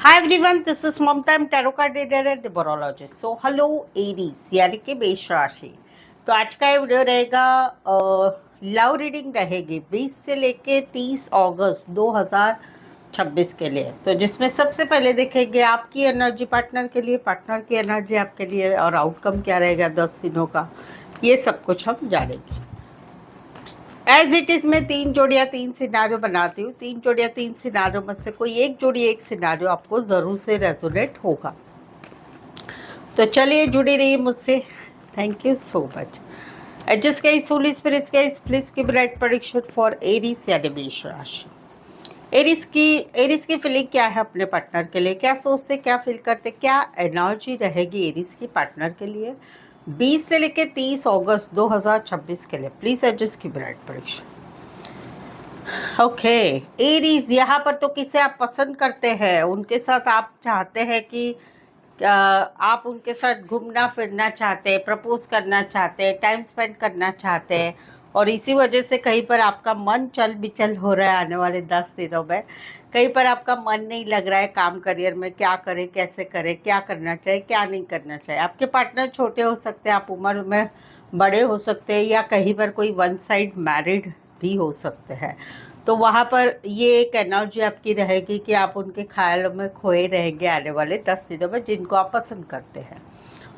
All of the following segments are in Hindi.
Hi everyone, this is Mamta. I'm tarot card reader and numerologist. So hello Aries यानी कि मेष राशि। तो आज का ये वीडियो रहेगा लव रीडिंग रहेगी 20 से लेके 30 अगस्त 2026 के लिए। तो जिसमें सबसे पहले देखेंगे आपकी एनर्जी पार्टनर के लिए, पार्टनर की एनर्जी आपके लिए और आउटकम क्या रहेगा 10 दिनों का, ये सब कुछ हम जानेंगे। एज इट इज मैं 3 सिनारियो बनाती हूँ। 3 सिनारियो में से कोई एक जोड़ी एक सिनारियो आपको जरूर से रेजोनेट होगा। तो चलिए जुड़ी रहिए मुझसे। Thank you so much. Adjust guys, holy spirits guys, please give right prediction for Aries यानी मेष राशि। एरीज की फीलिंग क्या है अपने पार्टनर के लिए, क्या सोचते, क्या फील करते, क्या एनर्जी रहेगी एरीज की पार्टनर के लिए 20 से लेके 30 अगस्त 2026 के लिए। Please adjust give right prediction. Okay Aries, यहाँ पर तो किसे आप पसंद करते हैं, उनके साथ आप चाहते हैं कि आप उनके साथ घूमना फिरना चाहते हैं, प्रपोज करना चाहते हैं, टाइम स्पेंड करना चाहते हैं और इसी वजह से कहीं पर आपका मन चल बिचल हो रहा है। आने वाले 10 दिनों में कहीं पर आपका मन नहीं लग रहा है काम करियर में, क्या करें, कैसे करें, क्या करना चाहिए, क्या नहीं करना चाहिए। आपके पार्टनर छोटे हो सकते हैं, आप उम्र में बड़े हो सकते हैं या कहीं पर कोई वन साइड मैरिड भी हो सकते हैं। तो वहाँ पर ये एक एनर्जी आपकी रहेगी कि आप उनके ख्यालों में खोए रहेंगे आने वाले 10 दिनों में, जिनको आप पसंद करते हैं।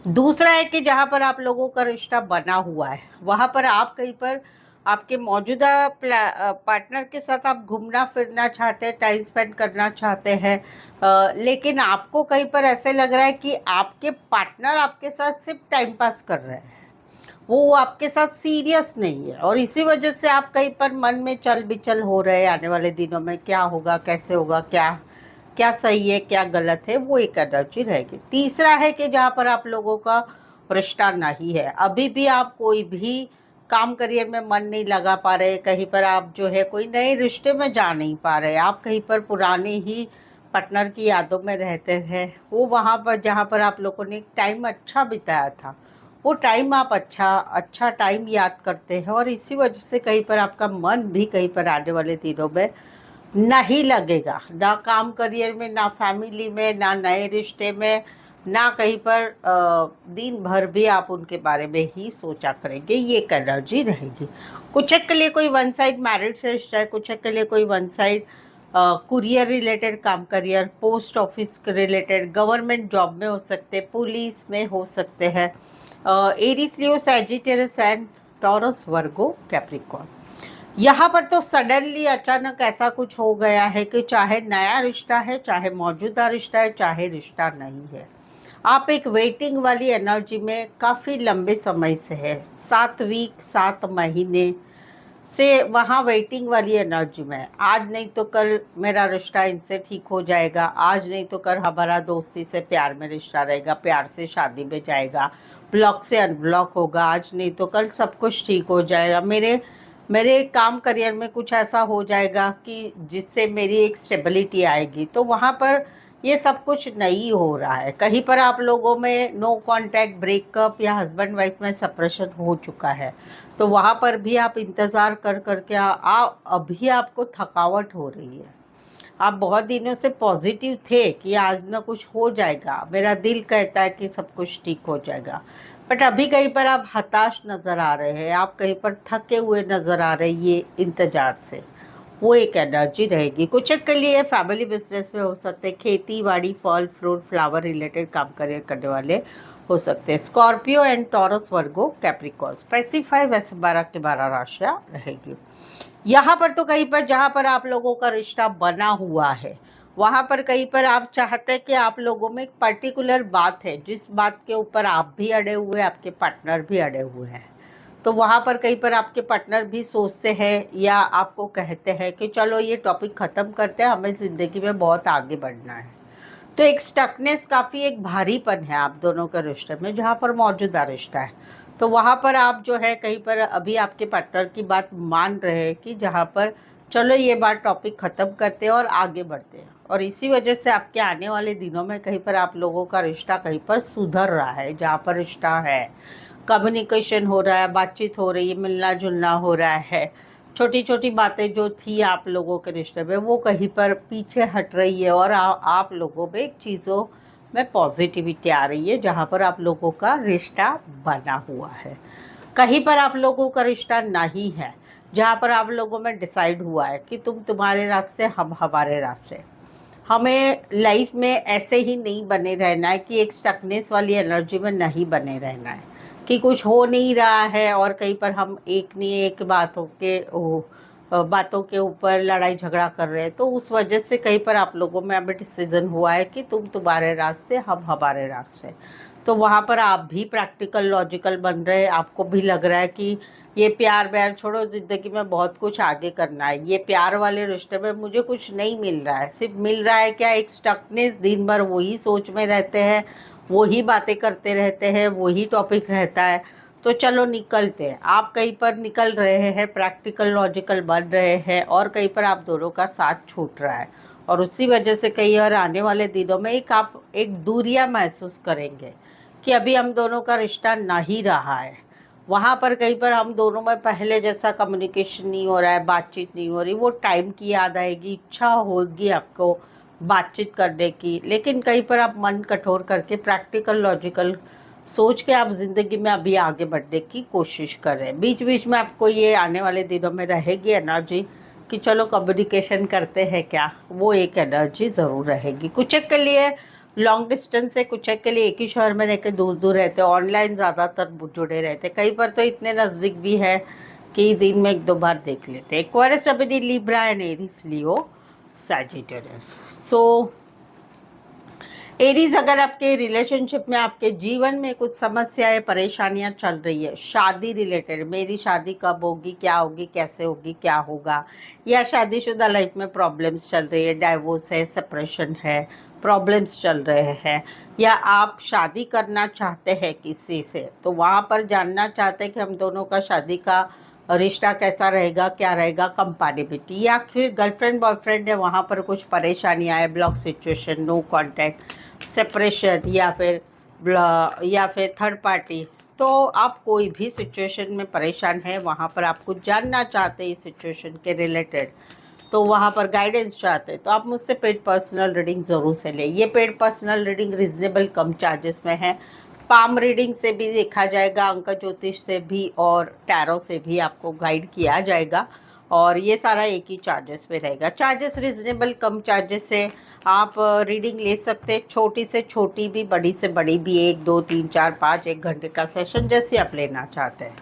दूसरा है कि जहाँ पर आप लोगों का रिश्ता बना हुआ है वहाँ पर आप कहीं पर आपके मौजूदा पार्टनर के साथ आप घूमना फिरना चाहते हैं, टाइम स्पेंड करना चाहते हैं, लेकिन आपको कहीं पर ऐसे लग रहा है कि आपके पार्टनर आपके साथ सिर्फ टाइम पास कर रहे हैं, वो आपके साथ सीरियस नहीं है और इसी वजह से आप कहीं पर मन में चल बिचल हो रहे हैं। आने वाले दिनों में क्या होगा, कैसे होगा, क्या क्या सही है, क्या गलत है, वो एक एनर्जी रहेगी। तीसरा है कि जहाँ पर आप लोगों का रिश्ता नहीं है, अभी भी आप कोई भी काम करियर में मन नहीं लगा पा रहे, कहीं पर आप जो है कोई नए रिश्ते में जा नहीं पा रहे, आप कहीं पर पुराने ही पार्टनर की यादों में रहते हैं। वो वहाँ पर जहाँ पर आप लोगों ने एक टाइम अच्छा बिताया था, वो टाइम आप अच्छा अच्छा टाइम याद करते हैं और इसी वजह से कहीं पर आपका मन भी कहीं पर आने वाले दिनों में नहीं लगेगा, ना काम करियर में, ना फैमिली में, ना नए रिश्ते में, ना कहीं पर दिन भर भी आप उनके बारे में ही सोचा करेंगे। ये एक एनर्जी रहेगी। कुछ एक के लिए कोई वन साइड मैरिड से रिश्ता है, कुछ एक के लिए कोई वन साइड कुरियर रिलेटेड काम, career, post office related, government job में हो सकते, पुलिस में हो सकते हैं। Aries, Leo, Sagittarius and taurus, Virgo, Capricorn. यहाँ पर तो सडनली अचानक ऐसा कुछ हो गया है कि चाहे नया रिश्ता है, चाहे मौजूदा रिश्ता है, चाहे रिश्ता नहीं है, आप एक वेटिंग वाली एनर्जी में काफ़ी लंबे समय से है, 7 वीक 7 महीने से वहाँ वेटिंग वाली एनर्जी में है। आज नहीं तो कल मेरा रिश्ता इनसे ठीक हो जाएगा, आज नहीं तो कल हमारा दोस्ती से प्यार में रिश्ता रहेगा, प्यार से शादी में जाएगा, ब्लॉक से अनब्लॉक होगा, आज नहीं तो कल सब कुछ ठीक हो जाएगा, मेरे मेरे काम करियर में कुछ ऐसा हो जाएगा कि जिससे मेरी एक स्टेबिलिटी आएगी। तो वहाँ पर ये सब कुछ नहीं हो रहा है। कहीं पर आप लोगों में नो कांटेक्ट, ब्रेकअप या हस्बैंड वाइफ में सेपरेशन हो चुका है। तो वहाँ पर भी आप इंतज़ार कर करके अभी आपको थकावट हो रही है। आप बहुत दिनों से पॉजिटिव थे कि आज ना कुछ हो जाएगा, मेरा दिल कहता है कि सब कुछ ठीक हो जाएगा, बट अभी कहीं पर आप हताश नज़र आ रहे हैं, आप कहीं पर थके हुए नज़र आ रहे हैं ये इंतजार से। वो एक एनर्जी रहेगी। कुछ के लिए फैमिली बिजनेस में हो सकते हैं, खेती बाड़ी, फल फ्रूट फ्लावर रिलेटेड काम करने वाले हो सकते हैं। Scorpio and taurus, Virgo, Capricorn. Specify वैसे 12 के 12 राशियाँ रहेगी। यहाँ पर तो कहीं पर जहाँ पर आप लोगों का रिश्ता बना हुआ है वहाँ पर कहीं पर आप चाहते हैं कि आप लोगों में एक पर्टिकुलर बात है, जिस बात के ऊपर आप भी अड़े हुए हैं, आपके पार्टनर भी अड़े हुए हैं। तो वहाँ पर कहीं पर आपके पार्टनर भी सोचते हैं या आपको कहते हैं कि चलो ये टॉपिक ख़त्म करते हैं, हमें ज़िंदगी में बहुत आगे बढ़ना है। तो एक स्टकनेस, काफ़ी एक भारीपन है आप दोनों के रिश्ते में जहाँ पर मौजूदा रिश्ता है। तो वहाँ पर आप जो है कहीं पर अभी आपके पार्टनर की बात मान रहे हैं कि जहाँ पर चलो ये बात टॉपिक ख़त्म करते हैं और आगे बढ़ते हैं और इसी वजह से आपके आने वाले दिनों में कहीं पर आप लोगों का रिश्ता कहीं पर सुधर रहा है। जहाँ पर रिश्ता है, कम्युनिकेशन हो रहा है, बातचीत हो रही है, मिलना जुलना हो रहा है, छोटी छोटी बातें जो थी आप लोगों के रिश्ते में वो कहीं पर पीछे हट रही है, और आप लोगों में एक चीज़ों में पॉजिटिविटी आ रही है, जहाँ पर आप लोगों का रिश्ता बना हुआ है। कहीं पर आप लोगों का रिश्ता नहीं है, जहाँ पर आप लोगों में डिसाइड हुआ है कि तुम तुम्हारे रास्ते, हम हमारे रास्ते। हमें लाइफ में ऐसे ही नहीं बने रहना है कि एक स्टकनेस वाली एनर्जी में नहीं बने रहना है कि कुछ हो नहीं रहा है और कहीं पर हम एक नहीं एक बातों के ऊपर लड़ाई झगड़ा कर रहे हैं। तो उस वजह से कहीं पर आप लोगों में अभी डिसीजन हुआ है कि तुम तुम्हारे रास्ते, हम हमारे रास्ते। तो वहाँ पर आप भी प्रैक्टिकल लॉजिकल बन रहे हैं। आपको भी लग रहा है कि ये प्यार व्यार छोड़ो, जिंदगी में बहुत कुछ आगे करना है। ये प्यार वाले रिश्ते में मुझे कुछ नहीं मिल रहा है, सिर्फ मिल रहा है क्या, एक स्टकनेस। दिन भर वही सोच में रहते हैं, वही बातें करते रहते हैं, वही टॉपिक रहता है। तो चलो निकलते हैं। आप कहीं पर निकल रहे हैं, प्रैक्टिकल लॉजिकल बन रहे हैं, और कहीं पर आप दोनों का साथ छूट रहा है। और उसी वजह से कहीं और आने वाले दिनों में आप एक दूरियां महसूस करेंगे कि अभी हम दोनों का रिश्ता नहीं रहा है। वहाँ पर कहीं पर हम दोनों में पहले जैसा कम्युनिकेशन नहीं हो रहा है, बातचीत नहीं हो रही। वो टाइम की याद आएगी, इच्छा होगी आपको बातचीत करने की, लेकिन कहीं पर आप मन कठोर करके प्रैक्टिकल लॉजिकल सोच के आप जिंदगी में अभी आगे बढ़ने की कोशिश कर रहे हैं। बीच बीच में आपको ये आने वाले दिनों में रहेगी एनर्जी कि चलो कम्युनिकेशन करते हैं क्या, वो एक एनर्जी ज़रूर रहेगी। कुछ एक के लिए लॉन्ग डिस्टेंस है, कुछ एक के लिए एक ही शहर में रहकर दूर दूर रहते हैं, ऑनलाइन ज़्यादातर जुड़े रहते हैं। कई बार तो इतने नज़दीक भी है कि दिन में एक दो बार देख लेते हैं। एक्वेरियस, अभी Libra and Aries, Leo, Sagittarius. So Aries, अगर आपके रिलेशनशिप में, आपके जीवन में कुछ समस्याएं परेशानियां चल रही है शादी रिलेटेड, मेरी शादी कब होगी, क्या होगी, कैसे होगी, क्या होगा, या शादीशुदा लाइफ में प्रॉब्लम्स चल रही है, डाइवोर्स है, सेपरेशन है, प्रॉब्लम्स चल रहे हैं, या आप शादी करना चाहते हैं किसी से, तो वहाँ पर जानना चाहते हैं कि हम दोनों का शादी का रिश्ता कैसा रहेगा, क्या रहेगा, कंपैटिबिलिटी, या फिर गर्लफ्रेंड बॉयफ्रेंड है, वहाँ पर कुछ परेशानियाँ है, block situation, no contact, separation, या फिर थर्ड पार्टी। तो आप कोई भी सिचुएशन में परेशान है, वहाँ पर आप कुछ जानना चाहते हैं इस सिचुएशन के रिलेटेड, तो वहाँ पर गाइडेंस चाहते हैं, तो आप मुझसे पेड पर्सनल रीडिंग ज़रूर से लें। ये पेड पर्सनल रीडिंग रिजनेबल कम चार्जेस में है। पाम रीडिंग से भी देखा जाएगा, अंक ज्योतिष से भी और टैरो से भी आपको गाइड किया जाएगा, और ये सारा एक ही चार्जेस में रहेगा। चार्जेस रिजनेबल कम चार्जेस है। आप रीडिंग ले सकते हैं, छोटी से छोटी भी, बड़ी से बड़ी भी, 1 2 3 4 5 1 घंटे का सेशन जैसे आप लेना चाहते हैं,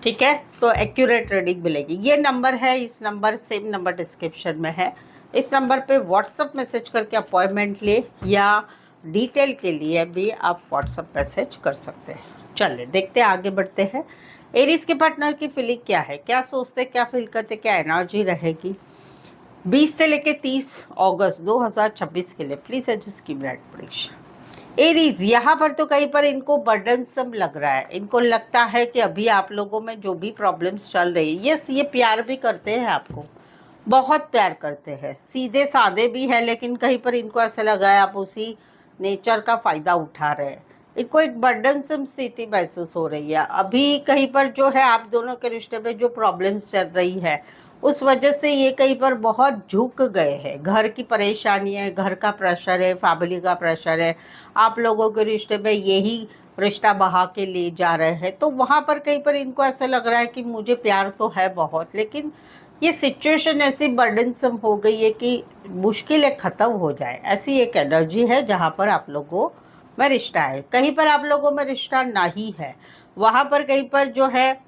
ठीक है। तो एक्यूरेट रीडिंग मिलेगी। ये नंबर है, इस नंबर, सेम नंबर डिस्क्रिप्शन में है। इस नंबर पे व्हाट्सअप मैसेज करके अपॉइंटमेंट ले, या डिटेल के लिए भी आप व्हाट्सअप मैसेज कर सकते हैं। चलिए देखते हैं, आगे बढ़ते हैं। एरीज के पार्टनर की फीलिंग क्या है, क्या सोचते, क्या फील करते, क्या एनर्जी रहेगी 20 से लेके 30 अगस्त 2026 के लिए। प्लीज एडजस्ट की ब्लड प्रेशर। एरीज, यहाँ पर तो कहीं पर इनको बर्डनसम लग रहा है। इनको लगता है कि अभी आप लोगों में जो भी प्रॉब्लम्स चल रही है, यस, ये प्यार भी करते हैं आपको, बहुत प्यार करते हैं, सीधे सादे भी है, लेकिन कहीं पर इनको ऐसा लग रहा है आप उसी नेचर का फ़ायदा उठा रहे हैं। इनको एक बर्डनसम स्थिति महसूस हो रही है अभी। कहीं पर जो है आप दोनों के रिश्ते में जो प्रॉब्लम्स चल रही है, उस वजह से ये कहीं पर बहुत झुक गए हैं। घर की परेशानी है, घर का प्रेशर है, फैमिली का प्रेशर है, आप लोगों के रिश्ते में यही रिश्ता बहा के ले जा रहे हैं। तो वहाँ पर कहीं पर इनको ऐसा लग रहा है कि मुझे प्यार तो है बहुत, लेकिन ये सिचुएशन ऐसी बर्डनसम हो गई है कि मुश्किलें ख़त्म हो जाए, ऐसी एक एनर्जी है जहाँ पर आप लोगों में रिश्ता है। कहीं पर आप लोगों में रिश्ता नहीं है, वहाँ पर कहीं पर जो है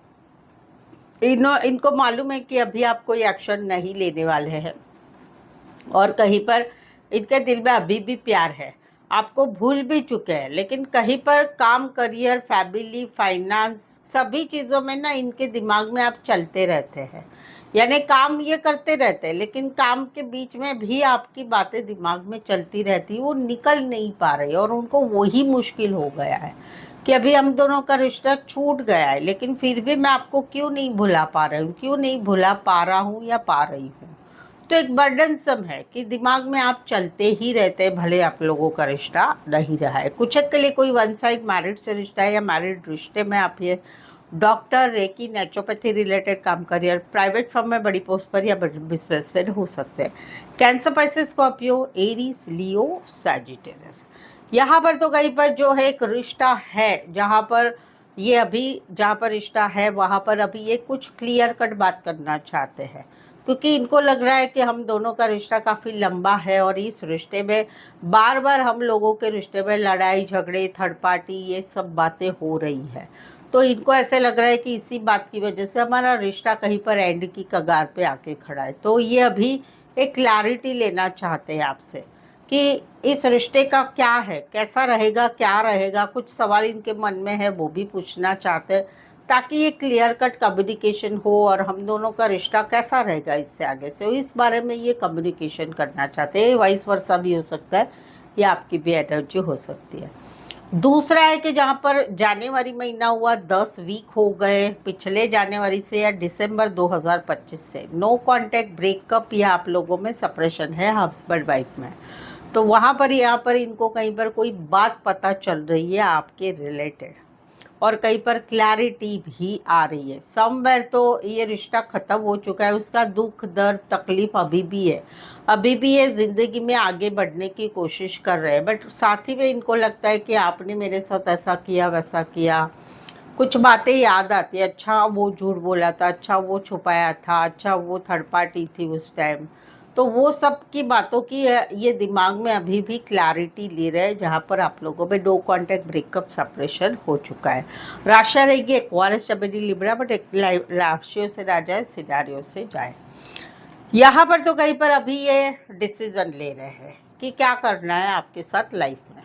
इनको मालूम है कि अभी आप कोई एक्शन नहीं लेने वाले हैं, और कहीं पर इनके दिल में अभी भी प्यार है, आपको भूल भी चुके हैं, लेकिन कहीं पर काम, करियर, फैमिली, फाइनेंस, सभी चीज़ों में ना इनके दिमाग में आप चलते रहते हैं। यानी काम ये करते रहते हैं, लेकिन काम के बीच में भी आपकी बातें दिमाग में चलती रहती, वो निकल नहीं पा रही, और उनको वही मुश्किल हो गया है कि अभी हम दोनों का रिश्ता छूट गया है, लेकिन फिर भी मैं आपको क्यों नहीं भुला पा रही हूँ, क्यों नहीं भुला पा रहा हूँ या पा रही हूँ। तो एक बर्डनसम है कि दिमाग में आप चलते ही रहते हैं, भले आप लोगों का रिश्ता नहीं रहा है। कुछ के लिए कोई वन साइड मैरिड से रिश्ता है, या मैरिड रिश्ते में आप ये डॉक्टर, रेकी, नेचुरोपैथी रिलेटेड काम, करियर, प्राइवेट फर्म में बड़ी पोस्ट पर या बिजनेसमैन हो सकते हैं। कैंसर, पाइसेस, स्कॉर्पियो, एरीज, लियो, सैजिटेरियस। यहाँ पर तो कहीं पर जो है एक रिश्ता है, जहाँ पर ये अभी जहाँ पर रिश्ता है वहाँ पर अभी ये कुछ क्लियर कट बात करना चाहते हैं, क्योंकि इनको लग रहा है कि हम दोनों का रिश्ता काफ़ी लंबा है और इस रिश्ते में बार बार हम लोगों के रिश्ते में लड़ाई झगड़े, थर्ड पार्टी, ये सब बातें हो रही है। तो इनको ऐसे लग रहा है कि इसी बात की वजह से हमारा रिश्ता कहीं पर एंड की कगार पे आके खड़ा है। तो ये अभी एक क्लैरिटी लेना चाहते हैं आपसे कि इस रिश्ते का क्या है, कैसा रहेगा, क्या रहेगा। कुछ सवाल इनके मन में है, वो भी पूछना चाहते हैं, ताकि ये क्लियर कट कम्युनिकेशन हो और हम दोनों का रिश्ता कैसा रहेगा इससे आगे से, इस बारे में ये कम्युनिकेशन करना चाहते हैं। वाइस वर्सा भी हो सकता है, या आपकी भी एनर्जी हो सकती है। दूसरा है कि जहाँ पर जनवरी महीना हुआ, 10 वीक हो गए पिछले जनवरी से या दिसंबर 2025 से, नो कांटेक्ट, ब्रेकअप या आप लोगों में सेपरेशन है हस्बैंड वाइफ में। तो वहाँ पर यहाँ पर इनको कहीं पर कोई बात पता चल रही है आपके रिलेटेड, और कहीं पर क्लैरिटी भी आ रही है। समवेयर तो ये रिश्ता ख़त्म हो चुका है, उसका दुख दर्द तकलीफ अभी भी है, अभी भी ये ज़िंदगी में आगे बढ़ने की कोशिश कर रहे हैं। बट साथ ही में इनको लगता है कि आपने मेरे साथ ऐसा किया वैसा किया, कुछ बातें याद आती है, अच्छा वो झूठ बोला था, अच्छा वो छुपाया था, अच्छा वो थर्ड पार्टी थी उस टाइम। तो वो सब की बातों की ये दिमाग में अभी भी क्लैरिटी ले रहे हैं, जहाँ पर आप लोगों में नो कांटेक्ट, ब्रेकअप, सेपरेशन हो चुका है। राशि रहेगी एक्वारियस, स्टेबिलिटी, लिब्रा, बट एक राशियों से ना जाए, सिनारियों से जाए। यहाँ पर तो कहीं पर अभी ये डिसीजन ले रहे हैं कि क्या करना है आपके साथ लाइफ में।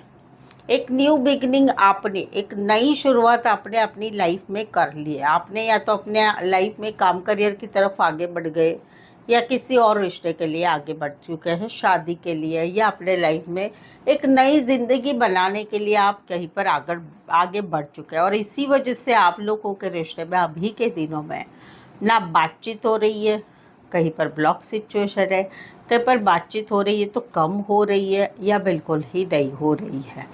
एक न्यू बिगनिंग, आपने एक नई शुरुआत आपने अपनी लाइफ में कर ली है। आपने या तो अपने लाइफ में काम करियर की तरफ आगे बढ़ गए, या किसी और रिश्ते के लिए आगे बढ़ चुके हैं, शादी के लिए, या अपने लाइफ में एक नई जिंदगी बनाने के लिए आप कहीं पर आगे बढ़ चुके हैं। और इसी वजह से आप लोगों के रिश्ते में अभी के दिनों में ना बातचीत हो रही है, कहीं पर ब्लॉक सिचुएशन है, कहीं पर बातचीत हो रही है तो कम हो रही है, या बिल्कुल ही नहीं हो रही है।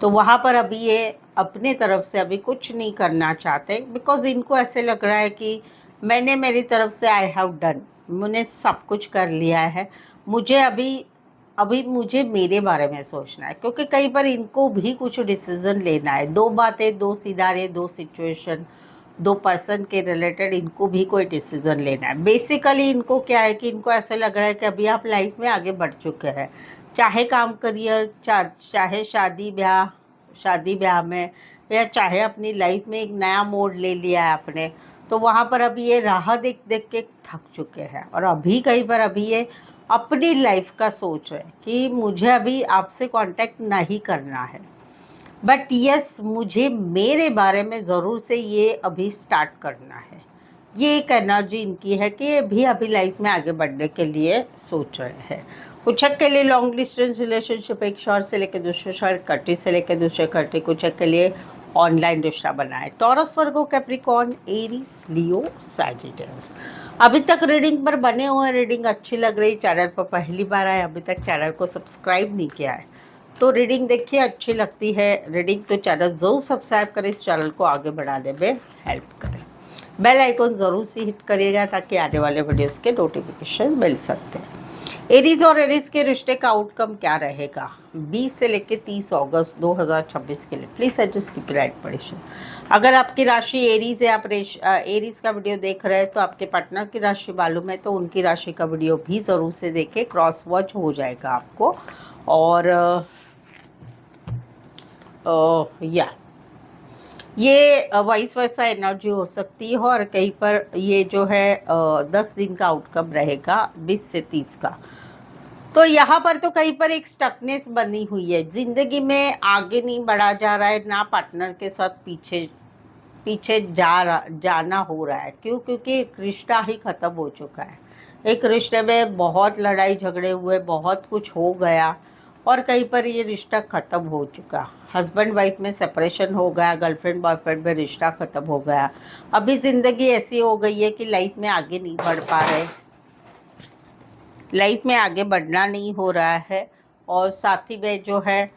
तो वहाँ पर अभी ये अपने तरफ से अभी कुछ नहीं करना चाहते, बिकॉज इनको ऐसे लग रहा है कि मैंने मेरी तरफ से आई हैव डन, मैंने सब कुछ कर लिया है, मुझे अभी अभी मुझे मेरे बारे में सोचना है। क्योंकि कई बार इनको भी कुछ डिसीजन लेना है, दो बातें, दो सिनारे, दो सिचुएशन, दो पर्सन के रिलेटेड इनको भी कोई डिसीजन लेना है। बेसिकली इनको क्या है कि इनको ऐसा लग रहा है कि अभी आप लाइफ में आगे बढ़ चुके हैं, चाहे काम करियर, चाहे शादी ब्याह में, या चाहे अपनी लाइफ में एक नया मोड़ ले लिया है आपने। तो वहाँ पर अभी ये राह देख देख के थक चुके हैं, और अभी कहीं पर अभी ये अपनी लाइफ का सोच रहे हैं कि मुझे अभी आपसे कांटेक्ट नहीं करना है, बट यस मुझे मेरे बारे में ज़रूर से ये अभी स्टार्ट करना है। ये एक एनर्जी इनकी है कि ये भी अभी लाइफ में आगे बढ़ने के लिए सोच रहे हैं। कुछ के लिए लॉन्ग डिस्टेंस रिलेशनशिप, एक शहर से लेकर दूसरे शहर, कंट्री से लेकर दूसरे कंट्री, कुछ के लिए ऑनलाइन रिश्ता बना है। टॉरस, वर्गो, कैप्रिकॉर्न, एरीज, लियो, सैजिटेरियस। अभी तक रीडिंग पर बने हुए, रीडिंग अच्छी लग रही, चैनल पर पहली बार आए, अभी तक चैनल को सब्सक्राइब नहीं किया है तो रीडिंग देखिए, अच्छी लगती है रीडिंग तो चैनल ज़रूर सब्सक्राइब करें, इस चैनल को आगे बढ़ाने में हेल्प करें। बेल आइकन ज़रूर से हिट करिएगा ताकि आने वाले वीडियोस के नोटिफिकेशन मिल सकते हैं। एरीज और एरीज के रिश्ते का आउटकम क्या रहेगा 20 से लेकर 30 अगस्त 2026 के लिए, प्लीज़ एडजस्ट की राइट परेशान। अगर आपकी राशि एरीज है, आप एरीज का वीडियो देख रहे हैं तो आपके पार्टनर की राशि मालूम है तो उनकी राशि का वीडियो भी ज़रूर से देखें, क्रॉस वॉच हो जाएगा आपको। और या ये वाइस वर्सा एनर्जी हो सकती है, और कहीं पर ये जो है 10 दिन का आउटकम रहेगा 20 से 30 का। तो यहाँ पर तो कहीं पर एक स्टकनेस बनी हुई है, जिंदगी में आगे नहीं बढ़ा जा रहा है, ना पार्टनर के साथ पीछे पीछे जाना हो रहा है। क्यों? क्योंकि एक रिश्ता ही खत्म हो चुका है, एक रिश्ते में बहुत लड़ाई झगड़े हुए, बहुत कुछ हो गया, और कहीं पर ये रिश्ता ख़त्म हो चुका। हस्बैंड वाइफ में सेपरेशन हो गया, गर्लफ्रेंड बॉयफ्रेंड में रिश्ता ख़त्म हो गया। अभी ज़िंदगी ऐसी हो गई है कि लाइफ में आगे नहीं बढ़ पा रहे, लाइफ में आगे बढ़ना नहीं हो रहा है। और साथ ही में जो है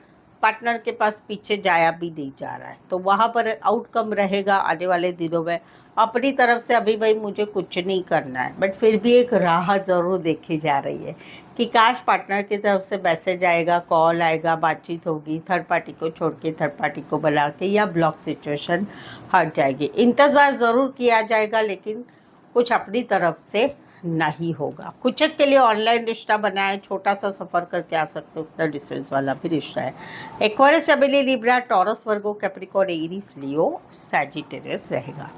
पार्टनर के पास पीछे जाया भी नहीं जा रहा है, तो वहाँ पर आउटकम रहेगा आने वाले दिनों में। अपनी तरफ से अभी भाई मुझे कुछ नहीं करना है, बट फिर भी एक राह ज़रूर देखी जा रही है कि काश पार्टनर की तरफ से मैसेज आएगा, कॉल आएगा, बातचीत होगी, थर्ड पार्टी को छोड़ के थर्ड पार्टी को बुला के, या ब्लॉक सिचुएशन हट जाएगी। इंतज़ार ज़रूर किया जाएगा, लेकिन कुछ अपनी तरफ से नहीं होगा। कुछ के लिए ऑनलाइन रिश्ता बना है, छोटा सा सफ़र करके आ सकते हो, उतना डिस्टेंस वाला भी रिश्ता है। एक्वेरियस, एमिली, लिब्रा, टॉरस, वर्गो, कैप्रिकॉर्न, एरीज, लियो, सैजिटेरियस रहेगा।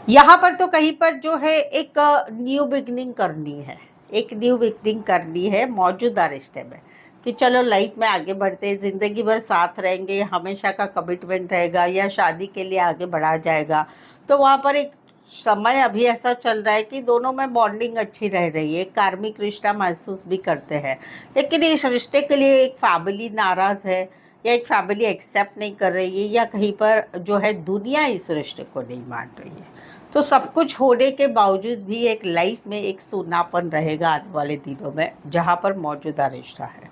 यहाँ पर तो कहीं पर जो है एक न्यू बिगनिंग करनी है, एक न्यू बिगनिंग करनी है मौजूदा रिश्ते में, कि चलो लाइफ में आगे बढ़ते हैं, ज़िंदगी भर साथ रहेंगे, हमेशा का कमिटमेंट रहेगा, या शादी के लिए आगे बढ़ा जाएगा। तो वहाँ पर एक समय अभी ऐसा चल रहा है कि दोनों में बॉन्डिंग अच्छी रह रही है, कार्मिक रिश्ता महसूस भी करते हैं, लेकिन इस रिश्ते के लिए एक फैमिली नाराज़ है, या एक फैमिली एक्सेप्ट नहीं कर रही है, या कहीं पर जो है दुनिया इस रिश्ते को नहीं मान रही है। तो सब कुछ होने के बावजूद भी एक लाइफ में एक सूनापन रहेगा आने वाले दिनों में, जहाँ पर मौजूदा रिश्ता है।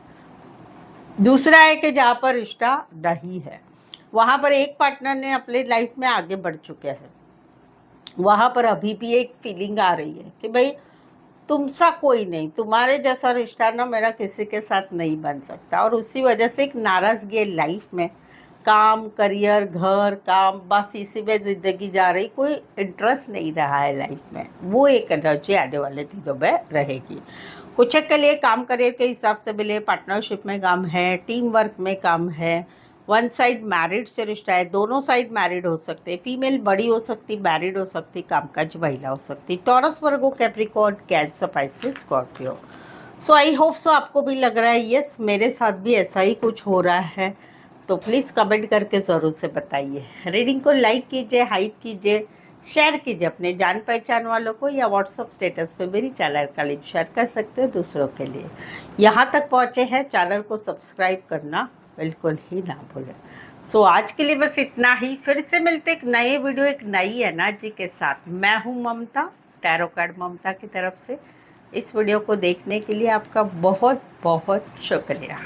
दूसरा है कि जहाँ पर रिश्ता नहीं है, वहाँ पर एक पार्टनर ने अपने लाइफ में आगे बढ़ चुके हैं, वहाँ पर अभी भी एक फीलिंग आ रही है कि भाई तुमसा कोई नहीं, तुम्हारे जैसा रिश्ता ना मेरा किसी के साथ नहीं बन सकता, और उसी वजह से एक नाराज़गी है लाइफ में। काम, करियर, घर, काम, बस इसी में ज़िंदगी जा रही, कोई इंटरेस्ट नहीं रहा है लाइफ में। वो एक एनर्जी आने वाले दिनों में रहेगी। कुछ के लिए काम करियर के हिसाब से मिले, पार्टनरशिप में काम है, टीम वर्क में काम है, वन साइड मैरिड से रिश्ता है, दोनों साइड मैरिड हो सकते, फीमेल बड़ी हो सकती, मैरिड हो सकती, कामकाज महिला हो सकती, taurus, Virgo, Capricorn, cancer, Pisces, Scorpio. So I hope so आपको भी लग रहा है यस मेरे साथ भी ऐसा ही कुछ हो रहा है, तो प्लीज़ कमेंट करके ज़रूर से बताइए। रीडिंग को लाइक कीजिए, हाइप कीजिए, शेयर कीजिए अपने जान पहचान वालों को, या व्हाट्सअप स्टेटस पे मेरी चैनल का लिंक शेयर कर सकते हो दूसरों के लिए। यहाँ तक पहुँचे हैं, चैनल को सब्सक्राइब करना बिल्कुल ही ना भूलें। सो आज के लिए बस इतना ही। फिर से मिलते एक नए वीडियो, एक नई एनर्जी के साथ। मैं हूँ ममता, टैरो कार्ड ममता की तरफ से। इस वीडियो को देखने के लिए आपका बहुत बहुत शुक्रिया।